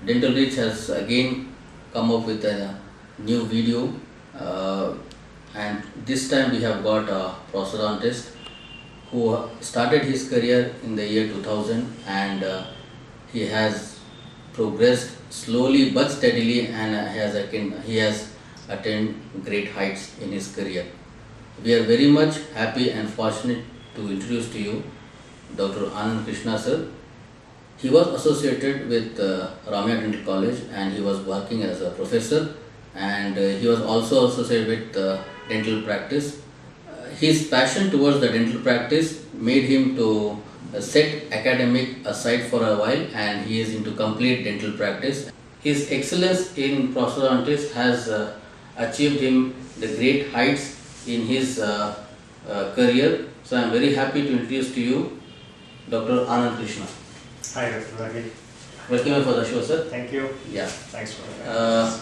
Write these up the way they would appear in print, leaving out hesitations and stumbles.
Dental Reach has again come up with a new video, and this time we have got a prosthodontist who started his career in the year 2000, and he has progressed slowly but steadily, and he has attained great heights in his career. We are very much happy and fortunate to introduce to you Dr. Anandkrishna sir. He was associated with Ramya Dental College, and he was working as a professor, and he was also associated with dental practice. His passion towards the dental practice made him to set academic aside for a while, and he is into complete dental practice. His excellence in prosthodontist has achieved him the great heights in his career. So I am very happy to introduce to you Dr. Anandkrishna. Hi, Dr. Ravi. Welcome for the show, sir. Thank you. Yeah. Thanks for that.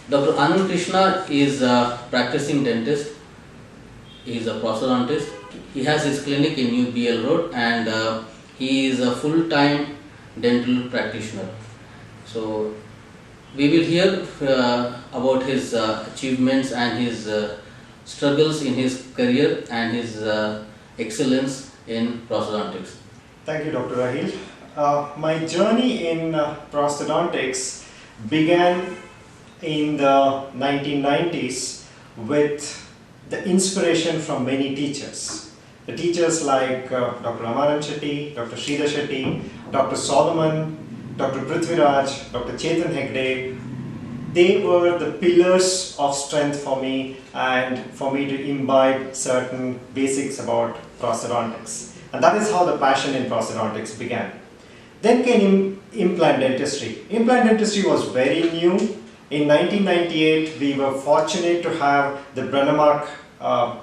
Dr. Anandkrishna is a practicing dentist. He is a prosthodontist. He has his clinic in New BL Road, and he is a full-time dental practitioner. So we will hear about his achievements and his struggles in his career and his excellence in prosthodontics. Thank you, Dr. Rahil. My journey in prosthodontics began in the 1990s with the inspiration from many teachers. The teachers like Dr. Amaran Shetty, Dr. Sridhar Shetty, Dr. Solomon, Dr. Prithviraj, Dr. Chetan Hegde. They were the pillars of strength for me and for me to imbibe certain basics about prosthodontics. And that is how the passion in prosthodontics began. Then came implant dentistry. Implant dentistry was very new. In 1998, we were fortunate to have the Brennemark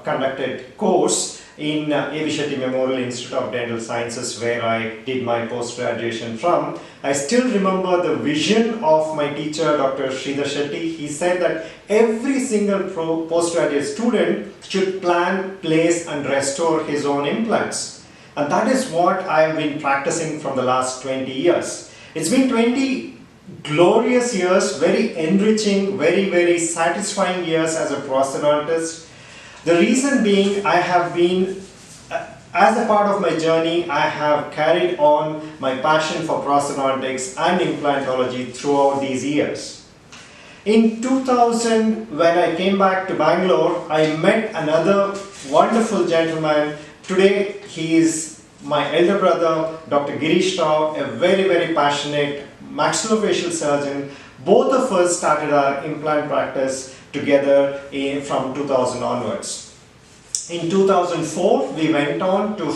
conducted course in A.V. Shetty Memorial Institute of Dental Sciences, where I did my post-graduation from. I still remember the vision of my teacher, Dr. Sridhar Shetty. He said that every single postgraduate student should plan, place and restore his own implants. And that is what I have been practicing from the last 20 years. It's been 20 glorious years, very enriching, very satisfying years as a prosthodontist. The reason being, I have been, as a part of my journey, I have carried on my passion for prosthodontics and implantology throughout these years. In 2000, when I came back to Bangalore, I met another wonderful gentleman. Today, he is my elder brother, Dr. Girish Rao, a very passionate maxillofacial surgeon. Both of us started our implant practice together from 2000 onwards. In 2004, we went on to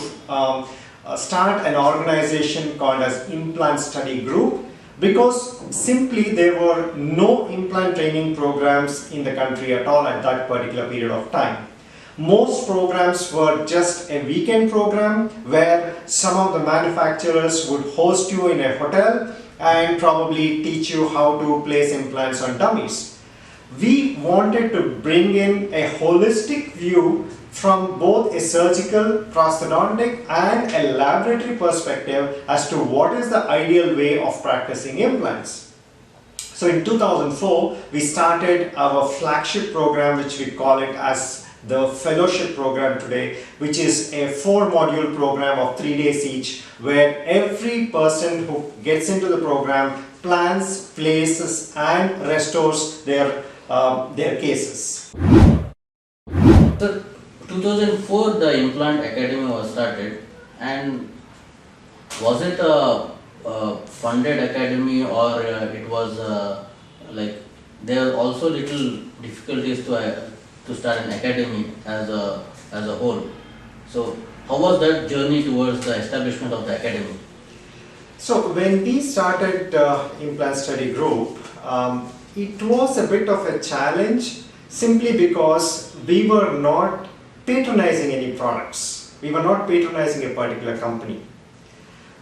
start an organization called as Implant Study Group, because simply there were no implant training programs in the country at all at that particular period of time. Most programs were just a weekend program where some of the manufacturers would host you in a hotel and probably teach you how to place implants on dummies. We wanted to bring in a holistic view from both a surgical, prosthodontic and a laboratory perspective as to what is the ideal way of practicing implants. So in 2004, we started our flagship program, which we call it as the fellowship program today, which is a 4-module program of 3 days each, where every person who gets into the program plans, places and restores their cases. So 2004 the Implant Academy was started, and was it a funded academy, or it was like there are also little difficulties to start an academy as a whole? So how was that journey towards the establishment of the academy? So when we started Implant Study Group, it was a bit of a challenge, simply because we were not patronizing any products. We were not patronizing a particular company.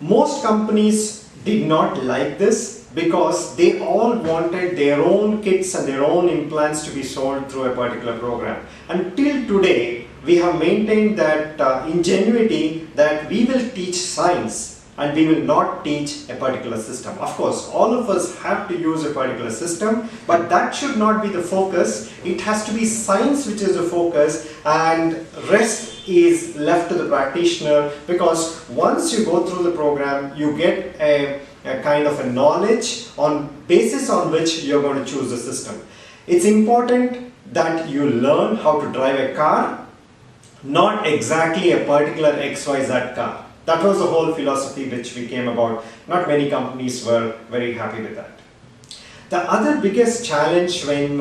Most companies did not like this because they all wanted their own kits and their own implants to be sold through a particular program. Until today, we have maintained that ingenuity that we will teach science, and we will not teach a particular system. Of course, all of us have to use a particular system, but that should not be the focus. It has to be science which is the focus, and rest is left to the practitioner, because once you go through the program, you get a kind of a knowledge on basis on which you're going to choose the system. It's important that you learn how to drive a car, not exactly a particular XYZ car. That was the whole philosophy which we came about. Not many companies were very happy with that. The other biggest challenge when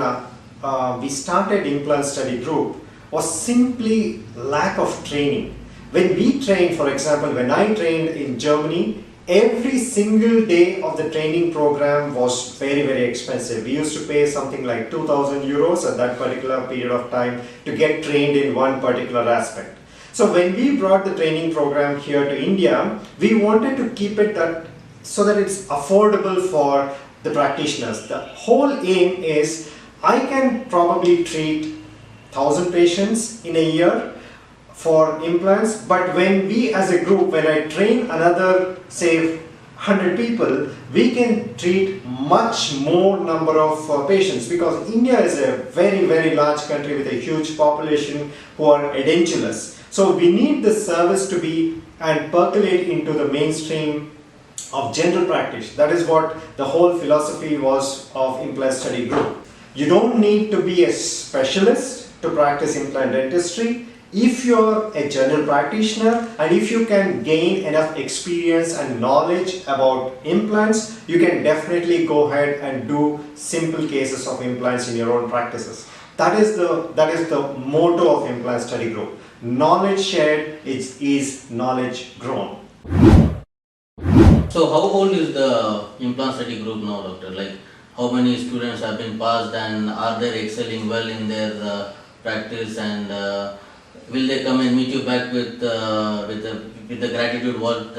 we started Implant Study Group was simply lack of training. When we trained, for example, when I trained in Germany, every single day of the training program was very, very expensive. We used to pay something like 2,000 euros at that particular period of time to get trained in one particular aspect. So when we brought the training program here to India, we wanted to keep it so that it's affordable for the practitioners. The whole aim is I can probably treat 1,000 patients in a year for implants, but when we as a group, when I train another, say 100 people, we can treat much more number of patients, because India is a very, very large country with a huge population who are edentulous. So we need the service to be and percolate into the mainstream of general practice. That is what the whole philosophy was of Implant Study Group. You don't need to be a specialist to practice implant dentistry. If you're a general practitioner and if you can gain enough experience and knowledge about implants, you can definitely go ahead and do simple cases of implants in your own practices. That is the motto of Implant Study Group. Knowledge shared is knowledge grown. So how old is the Implant Study Group now, doctor? Like, how many students have been passed, and are they excelling well in their practice, and will they come and meet you back with the gratitude what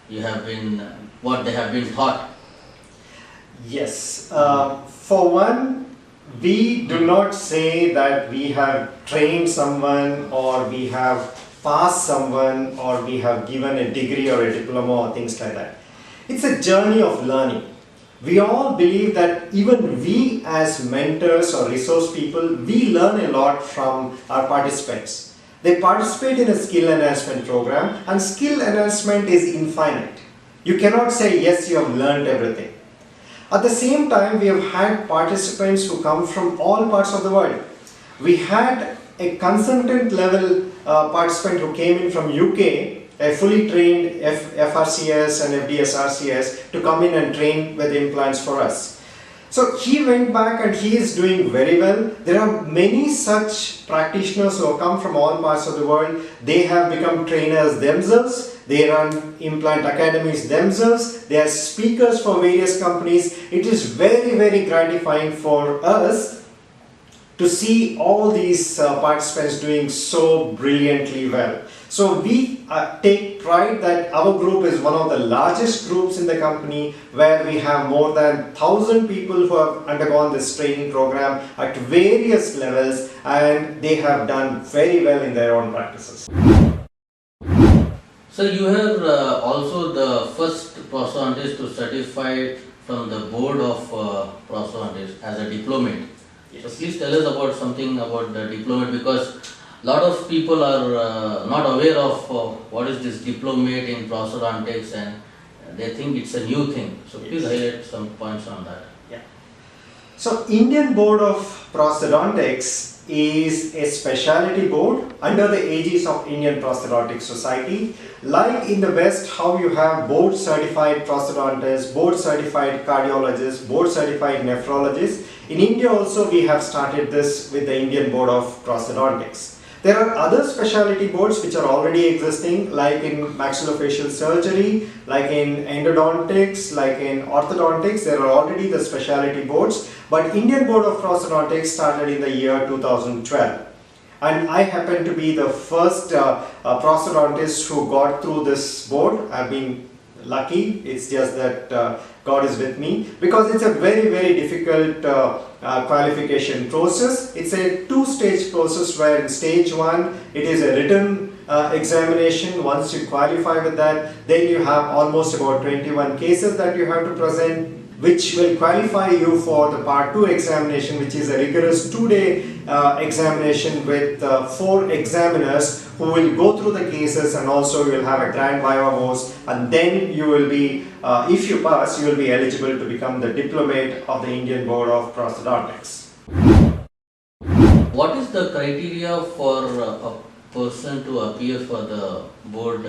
they have been taught? Yes. For one, we do not say that we have trained someone or we have passed someone or we have given a degree or a diploma or things like that. It's a journey of learning. We all believe that even we as mentors or resource people, we learn a lot from our participants. They participate in a skill enhancement program, and skill enhancement is infinite. You cannot say, yes, you have learned everything. At the same time, we have had participants who come from all parts of the world. We had a consultant level participant who came in from UK, a fully trained FRCS and FDS RCS, to come in and train with implants for us. So he went back and he is doing very well. There are many such practitioners who have come from all parts of the world. They have become trainers themselves. They run implant academies themselves. They are speakers for various companies. It is very, very gratifying for us to see all these participants doing so brilliantly well. So we take pride that our group is one of the largest groups in the company, where we have more than 1,000 people who have undergone this training program at various levels, and they have done very well in their own practices. So you are also the first prosthodontist to certify from the Board of Prosthodontics as a diplomate. Yes. So please tell us about something about the diplomate, because a lot of people are not aware of what is this diplomate in prosthodontics, and they think it's a new thing. So please highlight some points on that. Yeah. So Indian Board of Prosthodontics is a specialty board under the aegis of Indian Prosthodontic Society. Like in the West, how you have board certified prosthodontists, board certified cardiologists, board certified nephrologists, in India also we have started this with the Indian Board of Prosthodontics. There are other specialty boards which are already existing, like in maxillofacial surgery, like in endodontics, like in orthodontics. There are already the specialty boards, but Indian Board of Prosthodontics started in the year 2012. And I happen to be the first prosthodontist who got through this board. I've been lucky. It's just that God is with me, because it's a very, very difficult qualification process. It's a two-stage process, where in stage one it is a written examination. Once you qualify with that, then you have almost about 21 cases that you have to present, which will qualify you for the Part 2 examination, which is a rigorous 2-day examination with 4 examiners who will go through the cases, and also you will have a grand viva voce, and then you will be, if you pass, you will be eligible to become the diplomate of the Indian Board of Prosthodontics. What is the criteria for a person to appear for the board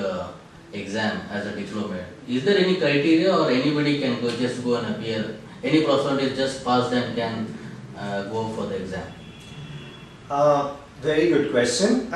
exam as a diplomate? Is there any criteria, or anybody can just go and appear? Any prosthodontist just passed and can go for the exam? Very good question.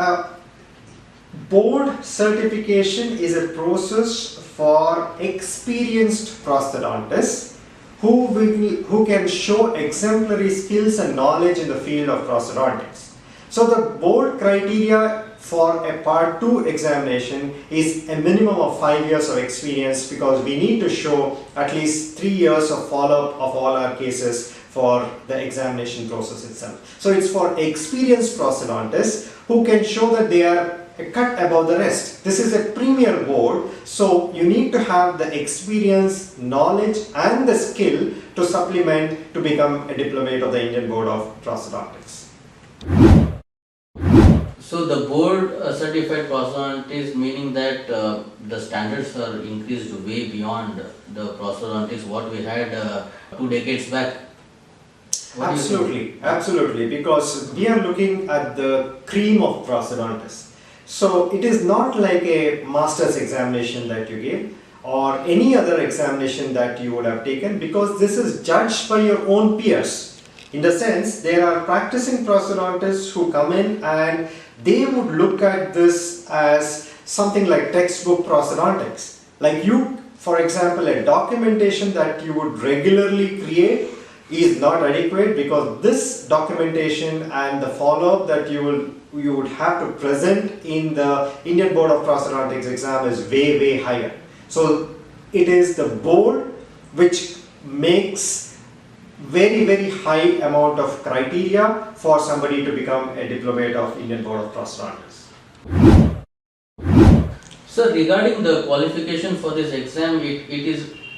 Board certification is a process for experienced prosthodontists who can show exemplary skills and knowledge in the field of prosthodontics. So the board criteria for a Part 2 examination is a minimum of 5 years of experience, because we need to show at least 3 years of follow-up of all our cases for the examination process itself. So it's for experienced prosthodontists who can show that they are a cut above the rest. This is a premier board, so you need to have the experience, knowledge and the skill to supplement to become a diplomate of the Indian Board of Prosthodontics. So the board certified prosthodontist, meaning that the standards are increased way beyond the prosthodontics what we had 2 decades back. Absolutely, because we are looking at the cream of prosthodontists. So it is not like a master's examination that you give or any other examination that you would have taken, because this is judged by your own peers. In the sense, there are practicing prosthodontists who come in and they would look at this as something like textbook prosthodontics. Like you, for example, a documentation that you would regularly create is not adequate, because this documentation and the follow-up that you would have to present in the Indian Board of Prosthodontics exam is way higher. So it is the board which makes very high amount of criteria for somebody to become a diplomate of Indian Board of Prosthodontics. So regarding the qualification for this exam, it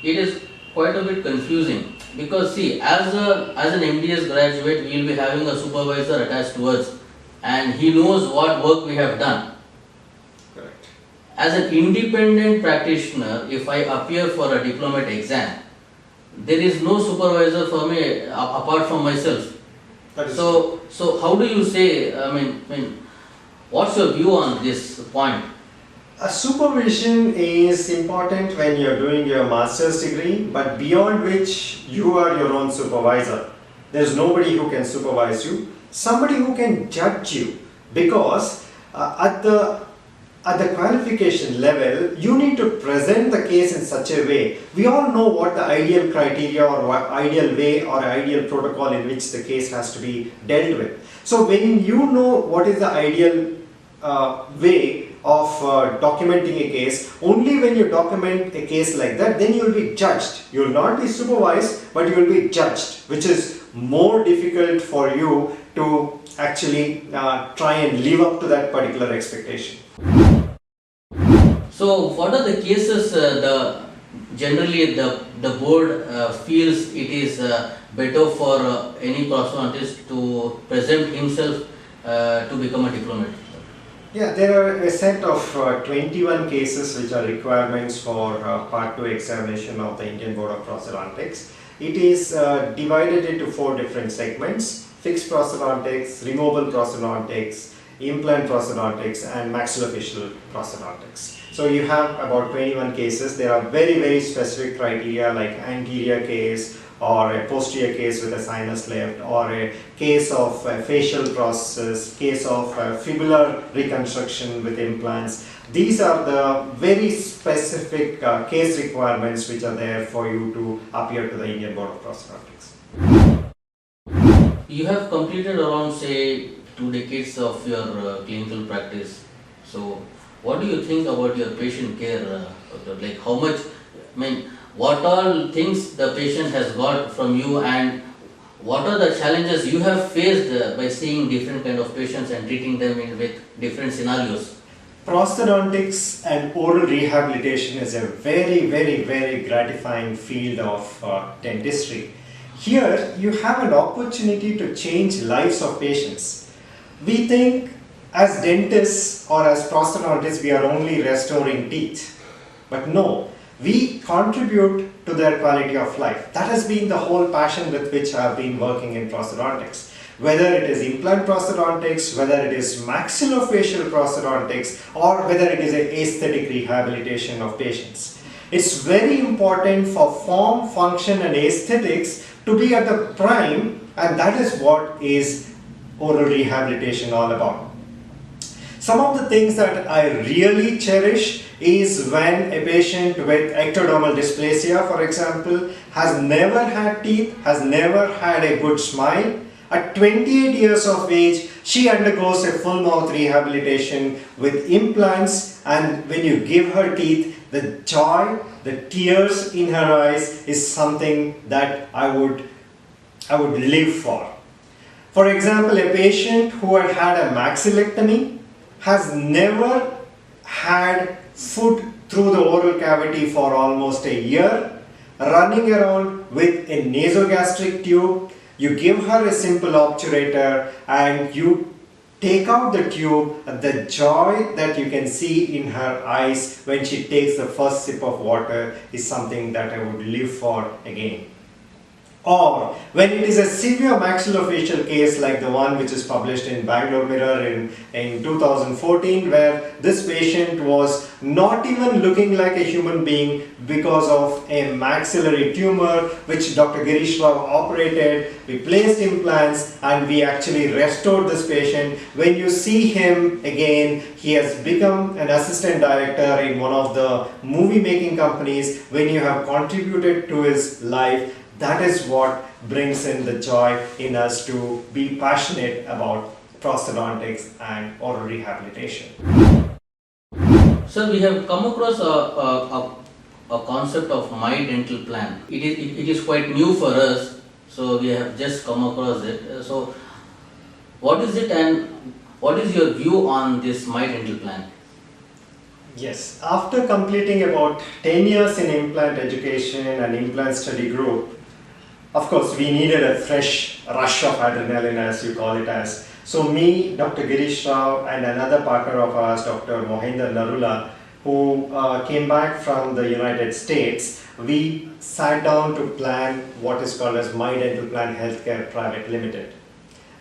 is quite a bit confusing, because see, as an MDS graduate, we will be having a supervisor attached to us, and he knows what work we have done. Correct. As an independent practitioner, if I appear for a diplomate exam, there is no supervisor for me apart from myself. So how do you say, I mean, what's your view on this point? A supervision is important when you are doing your master's degree, but beyond which you are your own supervisor. There is nobody who can supervise you, somebody who can judge you, because at the qualification level, you need to present the case in such a way. We all know what the ideal criteria or what ideal way or ideal protocol in which the case has to be dealt with. So when you know what is the ideal way of documenting a case, only when you document a case like that, then you will be judged. You will not be supervised, but you will be judged, which is more difficult for you to actually try and live up to that particular expectation. So what are the cases generally the board feels it is better for any prosthodontist to present himself to become a diplomat? Yeah, there are a set of 21 cases which are requirements for Part 2 examination of the Indian Board of Prosthodontics. It is divided into 4 different segments: fixed prosthodontics, removable prosthodontics, implant prosthodontics and maxillofacial prosthodontics. So you have about 21 cases. There are very specific criteria like anterior case, or a posterior case with a sinus lift, or a case of facial process, case of fibular reconstruction with implants. These are the very specific case requirements which are there for you to appear to the Indian Board of Prosthodontics. You have completed around, say, 2 decades of your clinical practice. So what do you think about your patient care? Like how much, what all things the patient has got from you, and what are the challenges you have faced by seeing different kind of patients and treating them with different scenarios? Prosthodontics and oral rehabilitation is a very gratifying field of dentistry. Here you have an opportunity to change lives of patients. We think as dentists or as prosthodontists we are only restoring teeth, but no, we contribute to their quality of life. That has been the whole passion with which I have been working in prosthodontics. Whether it is implant prosthodontics, whether it is maxillofacial prosthodontics, or whether it is an aesthetic rehabilitation of patients. It's very important for form, function and aesthetics to be at the prime, and that is what is oral rehabilitation all about. Some of the things that I really cherish is when a patient with ectodermal dysplasia, for example, has never had teeth, has never had a good smile. At 28 years of age, she undergoes a full mouth rehabilitation with implants, and when you give her teeth, the joy, the tears in her eyes is something that I would live for. For example, a patient who had had a maxillectomy has never had food through the oral cavity for almost a year, running around with a nasogastric tube. You give her a simple obturator and you take out the tube, the joy that you can see in her eyes when she takes the first sip of water is something that I would live for again. Or when it is a severe maxillofacial case like the one which is published in Bangalore Mirror in 2014, where this patient was not even looking like a human being because of a maxillary tumor which Dr. Geriatric operated. We placed implants and we actually restored this patient. When you see him again, he has become an assistant director in one of the movie making companies. When you have contributed to his life, that is what brings in the joy in us to be passionate about prosthodontics and oral rehabilitation. So we have come across a concept of My Dental Plan. It is quite new for us, so we have just come across it. So what is it and what is your view on this My Dental Plan? Yes, after completing about 10 years in implant education and implant study group, of course, we needed a fresh rush of adrenaline, as you call it as. So me, Dr. Girish Rao and another partner of ours, Dr. Mohinder Narula, who came back from the United States, we sat down to plan what is called as My Dental Plan Healthcare Private Limited.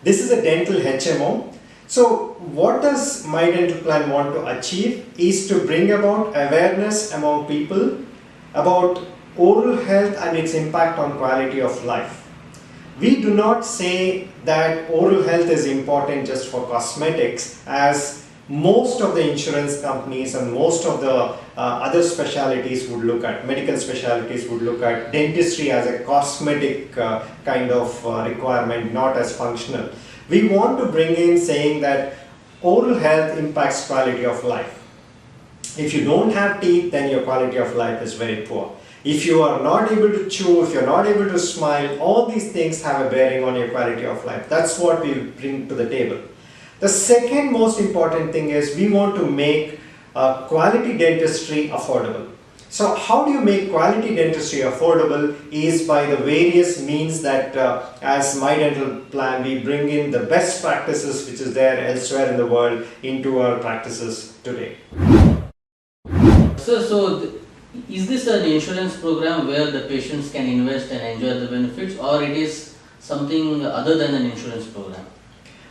This is a dental HMO. So what does My Dental Plan want to achieve is to bring about awareness among people about oral health and its impact on quality of life. We do not say that oral health is important just for cosmetics, as most of the insurance companies and most of the other specialties would look at, medical specialties would look at dentistry as a cosmetic kind of requirement, not as functional. We want to bring in saying that oral health impacts quality of life. If you don't have teeth, then your quality of life is very poor. If you are not able to chew, if you're not able to smile, all these things have a bearing on your quality of life. That's what we bring to the table. The second most important thing is we want to make quality dentistry affordable. So how do you make quality dentistry affordable is by the various means that as My Dental Plan we bring in the best practices which is there elsewhere in the world into our practices today. So is this an insurance program where the patients can invest and enjoy the benefits, or it is something other than an insurance program?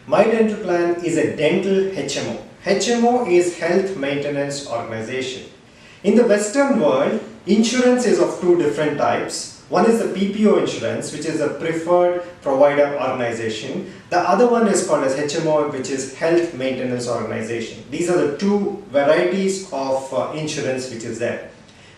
My Dental Plan is a dental HMO. HMO is Health Maintenance Organization. In the Western world, insurance is of two different types. One is the PPO insurance, which is a preferred provider organization. The other one is called as HMO, which is Health Maintenance Organization. These are the two varieties of insurance which is there.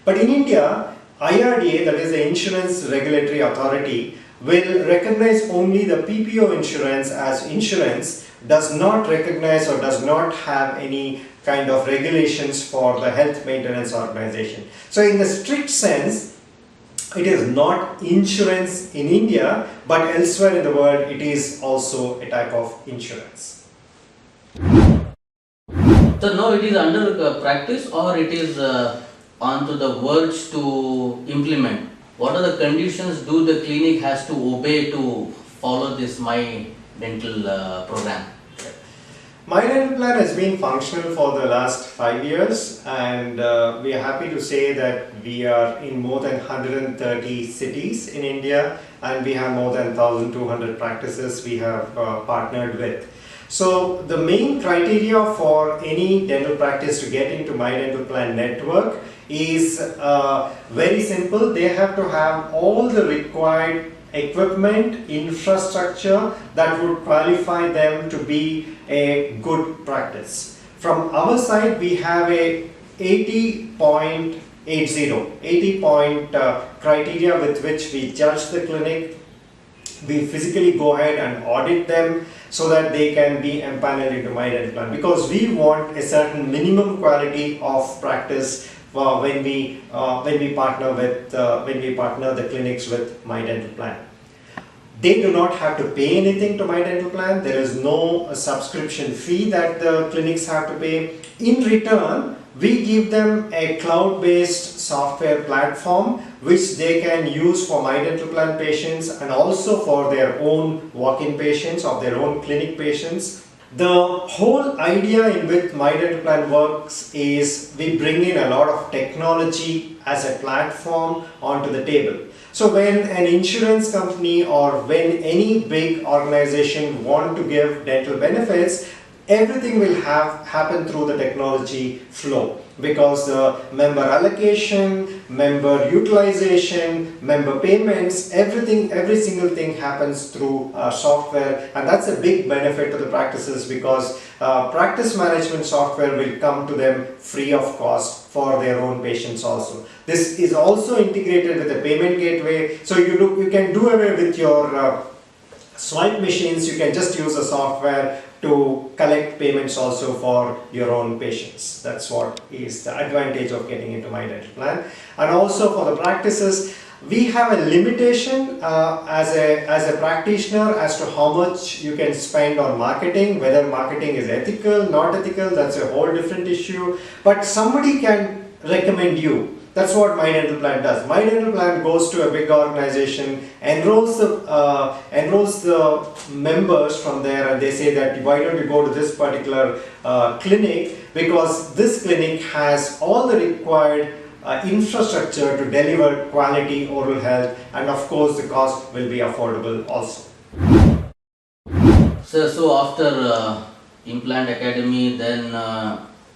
But in India, IRDA, that is the Insurance Regulatory Authority, will recognize only the PPO insurance as insurance, does not recognize or does not have any kind of regulations for the Health Maintenance Organization. So in the strict sense, it is not insurance in India, but elsewhere in the world, it is also a type of insurance. So now it is under practice, or it is onto the verge to implement? What are the conditions do the clinic has to obey to follow this My Dental program? My Dental Plan has been functional for the last 5 years, and we are happy to say that we are in more than 130 cities in India, and we have more than 1,200 practices we have partnered with. So the main criteria for any dental practice to get into My Dental Plan network is very simple. They have to have all the required equipment, infrastructure that would qualify them to be a good practice. From our side, we have a 80 point criteria with which we judge the clinic. We physically go ahead and audit them so that they can be empaneled into My Dental Plan, because we want a certain minimum quality of practice when we partner the clinics with My Dental Plan. They do not have to pay anything to My Dental Plan. There is no subscription fee that the clinics have to pay. In return, we give them a cloud-based software platform which they can use for My Dental Plan patients and also for their own walk-in patients or their own clinic patients. The whole idea in which My Dental Plan works is we bring in a lot of technology as a platform onto the table. So when an insurance company or when any big organization want to give dental benefits, everything will happen through the technology flow, because the member allocation, member utilization, member payments, every single thing happens through software, and that's a big benefit to the practices, because practice management software will come to them free of cost for their own patients also. This is also integrated with a payment gateway, so you can do away with your swipe machines. You can just use the software to collect payments also for your own patients. That's what is the advantage of getting into My Dental Plan. And also for the practices, we have a limitation as a practitioner as to how much you can spend on marketing. Whether marketing is ethical, not ethical, that's a whole different issue. But somebody can recommend you. That's what My Dental Plan does. My Dental Plan goes to a big organization, enrolls the members from there, and they say that why don't you go to this particular clinic, because this clinic has all the required infrastructure to deliver quality oral health, and of course the cost will be affordable also. So after Implant Academy, then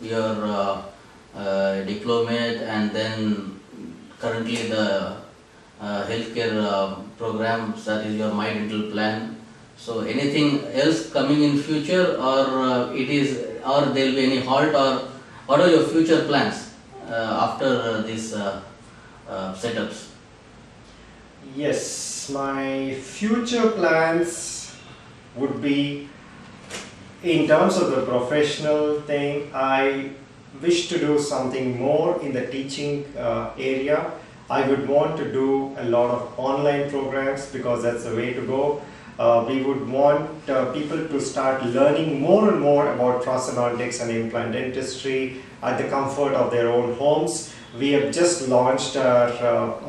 your diplomate, and then currently the healthcare programs, that is your My Dental Plan. So anything else coming in future, or there will be any halt, or what are your future plans after these setups? Yes, my future plans would be, in terms of the professional thing, I wish to do something more in the teaching area. I would want to do a lot of online programs, because that's the way to go. We would want people to start learning more and more about prosthodontics and implant dentistry at the comfort of their own homes. We have just launched our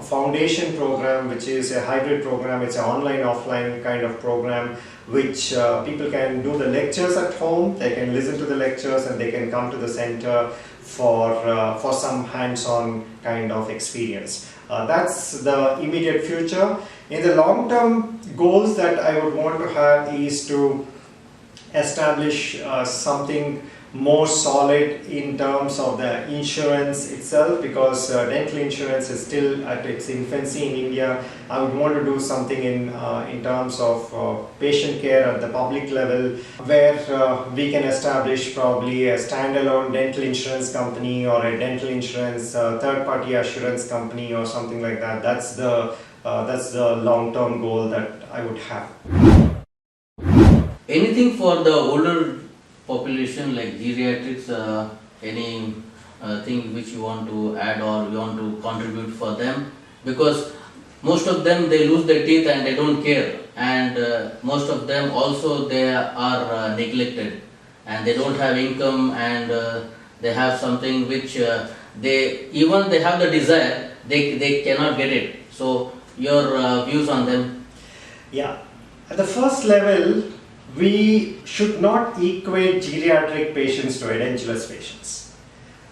foundation program, which is a hybrid program. It's an online-offline kind of program, which people can do the lectures at home, they can listen to the lectures, and they can come to the center for some hands-on kind of experience. That's the immediate future. In the long-term goals that I would want to have is to establish something more solid in terms of the insurance itself, because dental insurance is still at its infancy in India. I would want to do something in terms of patient care at the public level, where we can establish probably a standalone dental insurance company or a dental insurance third-party assurance company or something like that. That's the long-term goal that I would have. Anything for the older population like geriatrics, any thing which you want to add or you want to contribute for them? Because most of them, they lose their teeth and they don't care, and most of them also they are neglected, and they don't have income, and they have something which they have the desire, they cannot get it. So your views on them? Yeah, at the first level, we should not equate geriatric patients to edentulous patients.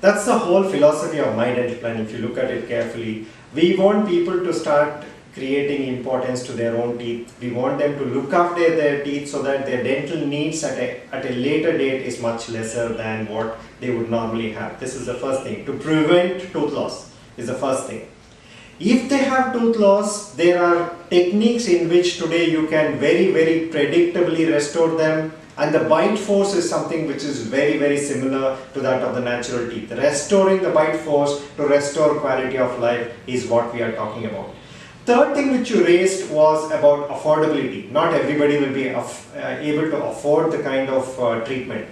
That's the whole philosophy of my dental plan. If you look at it carefully, we want people to start creating importance to their own teeth. We want them to look after their teeth so that their dental needs at a later date is much lesser than what they would normally have. This is the first thing. To prevent tooth loss is the first thing. If they have tooth loss, there are techniques in which today you can very, very predictably restore them, and the bite force is something which is very, very similar to that of the natural teeth. Restoring the bite force to restore quality of life is what we are talking about. Third thing which you raised was about affordability. Not everybody will be able to afford the kind of treatment.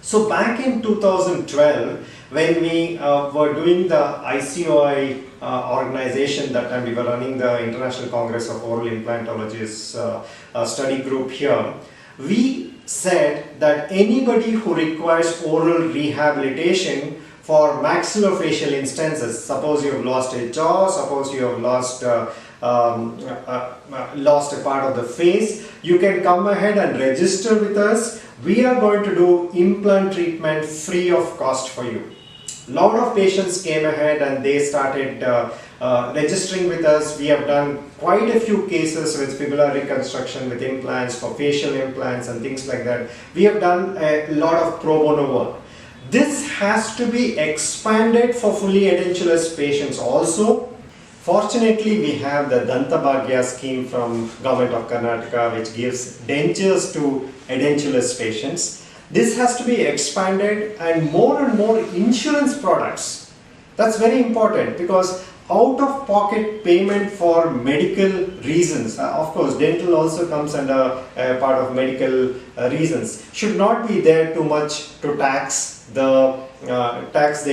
So back in 2012, when we were doing the ICOI organization, that time we were running the International Congress of Oral Implantologists study group here, we said that anybody who requires oral rehabilitation for maxillofacial instances, suppose you have lost a jaw, suppose you have lost a part of the face, you can come ahead and register with us. We are going to do implant treatment free of cost for you. A lot of patients came ahead and they started registering with us. We have done quite a few cases with fibula reconstruction with implants, for facial implants and things like that. We have done a lot of pro bono work. This has to be expanded for fully edentulous patients also. Fortunately, we have the Danta Bhagya scheme from Government of Karnataka, which gives dentures to edentulous patients. This has to be expanded, and more insurance products. That's very important, because out-of-pocket payment for medical reasons, of course dental also comes under part of medical reasons, should not be there too much to tax the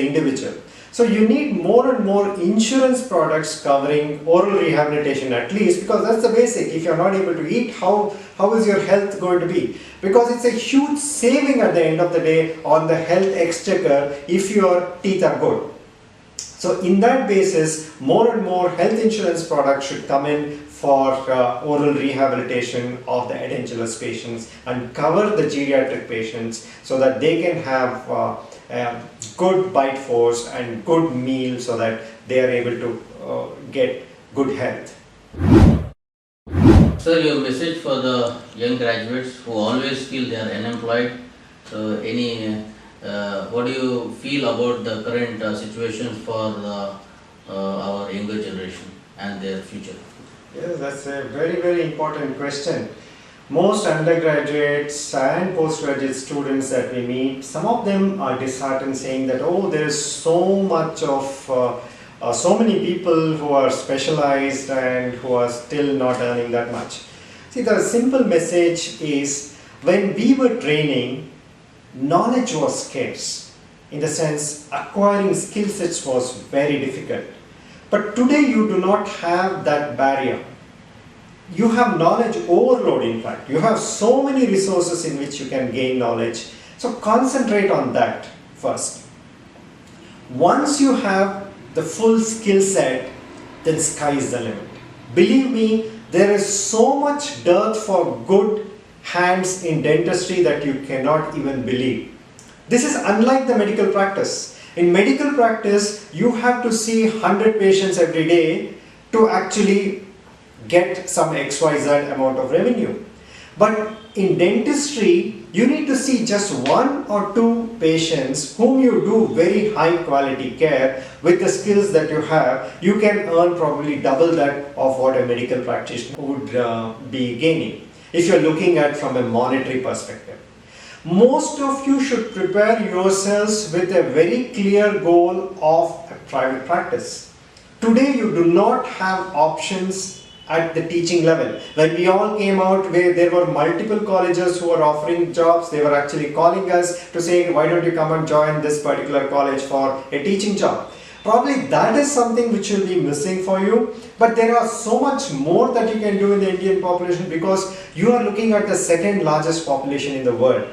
individual. So you need more and more insurance products covering oral rehabilitation, at least, because that's the basic. If you're not able to eat, how is your health going to be? Because it's a huge saving at the end of the day on the health exchequer if your teeth are good. So in that basis, more and more health insurance products should come in for oral rehabilitation of the edentulous patients and cover the geriatric patients so that they can have good bite force and good meal so that they are able to get good health. Sir, your message for the young graduates who always feel they are unemployed. So what do you feel about the current situation for our younger generation and their future? Yes, that's a very, very important question. Most undergraduates and postgraduate students that we meet, some of them are disheartened, saying that, oh, there's so many people who are specialized and who are still not earning that much. See, the simple message is, when we were training, knowledge was scarce. In the sense, acquiring skill sets was very difficult. But today you do not have that barrier. You have knowledge overload, in fact. You have so many resources in which you can gain knowledge. So concentrate on that first. Once you have the full skill set, then sky is the limit. Believe me, there is so much dearth for good hands in dentistry that you cannot even believe. This is unlike the medical practice. In medical practice, you have to see 100 patients every day to actually get some XYZ amount of revenue. But in dentistry, you need to see just 1 or 2 patients whom you do very high quality care with the skills that you have. You can earn probably double that of what a medical practitioner would be gaining, if you're looking at from a monetary perspective. Most of you should prepare yourselves with a very clear goal of a private practice. Today you do not have options at the teaching level. When we all came out, where there were multiple colleges who were offering jobs, they were actually calling us to say, why don't you come and join this particular college for a teaching job? Probably that is something which will be missing for you, but there are so much more that you can do in the Indian population, because you are looking at the second largest population in the world.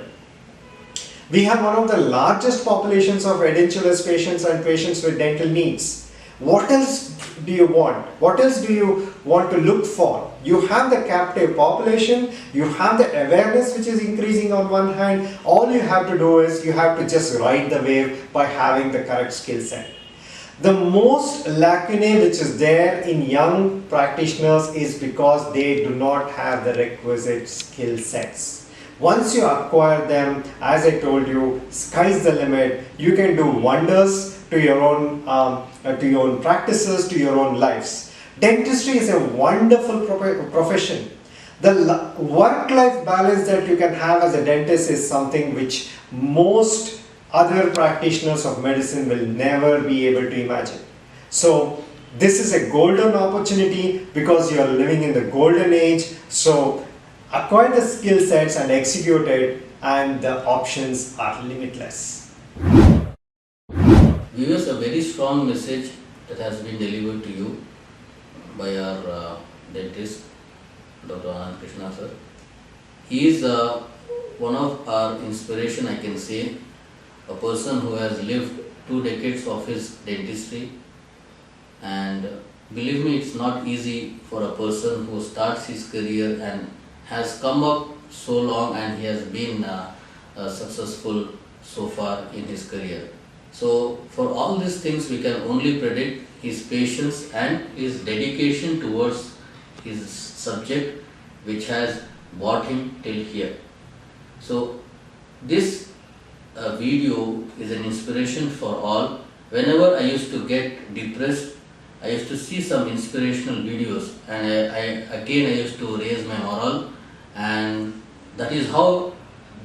We have one of the largest populations of edentulous patients and patients with dental needs. What else do you want? What else do you want to look for? You have the captive population, you have the awareness which is increasing on one hand. All you have to do is you have to just ride the wave by having the correct skill set. The most lacunae which is there in young practitioners is because they do not have the requisite skill sets. Once you acquire them, as I told you, sky's the limit. You can do wonders to your own practices, to your own lives. Dentistry is a wonderful profession. The work-life balance that you can have as a dentist is something which most other practitioners of medicine will never be able to imagine. So this is a golden opportunity because you are living in the golden age. So acquire the skill sets and execute it, and the options are limitless. Viewers, a very strong message that has been delivered to you by our dentist, Dr Anandkrishna sir. He is one of our inspiration, I can say, a person who has lived 2 decades of his dentistry, and believe me, it's not easy for a person who starts his career and has come up so long, and he has been successful so far in his career. So for all these things we can only predict his patience and his dedication towards his subject, which has brought him till here. So this video is an inspiration for all. Whenever I used to get depressed, I used to see some inspirational videos, and I used to raise my morale, and that is how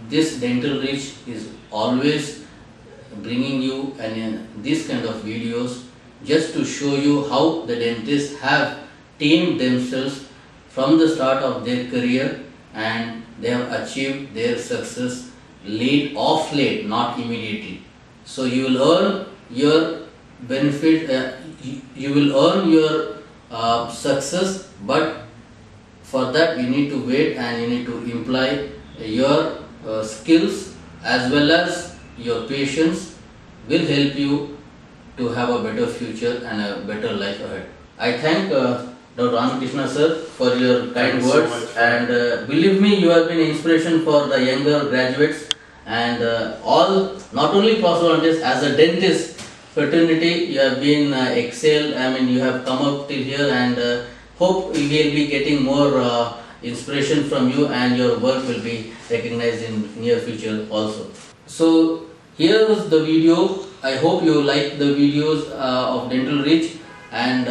this Dental Reach is always bringing you these kind of videos, just to show you how the dentists have tamed themselves from the start of their career, and they have achieved their success of late, not immediately. So you will earn your benefit, you will earn your success, but for that you need to wait, and you need to imply your skills as well as your patience will help you to have a better future and a better life ahead. I thank Dr. Anandkrishna sir for your kind words, and believe me, you have been an inspiration for the younger graduates and all, not only prosthodontists, as a dentist fraternity, you have been excelled. I mean, you have come up till here, and hope we will be getting more inspiration from you, and your work will be recognized in near future also. So here is the video. I hope you like the videos of Dental Reach, and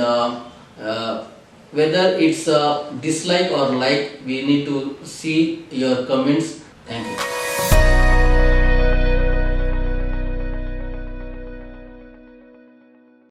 whether it's a dislike or like, we need to see your comments. Thank you.